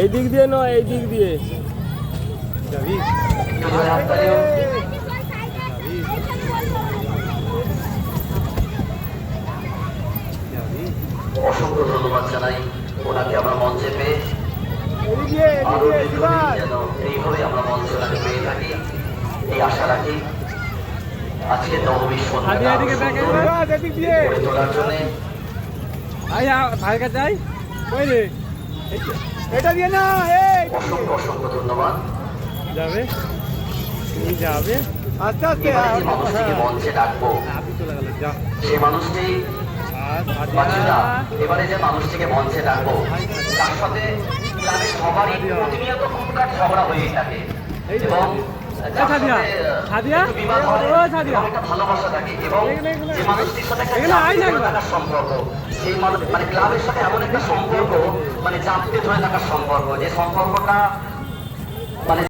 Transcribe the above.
এই দিক দিয়ে নয়, এই দিক দিয়ে যাবি। অসংখ্য ধন্যবাদ জানাই ওনাকে আমরা মঞ্চে পেয়ে। এইভাবে আমরা মঞ্চে ওনাকে পেয়ে থাকি, এই আশা রাখি। আজকে নবমী সন্ধ্যা তোলার জন্য অসংখ্য অসংখ্য ধন্যবাদ। যাবে যাবে আস্তে আস্তে মানুষটিকে মঞ্চে ডাকবো, সে মানুষটি এবারে যে মানুষটিকে মঞ্চে ডাকবো তার সাথে তাদের সবারই প্রতিনিয়ত খুবকার ঝগড়া হয়েই থাকে এবং ভালোবাসা থাকে এবং যে মানুষটির সাথে একটা সম্পর্ক, সেই মানুষ মানে ক্লাবের সাথে এমন একটা সম্পর্ক, মানে জাপটে ধরে থাকার সম্পর্ক, যে সম্পর্কটা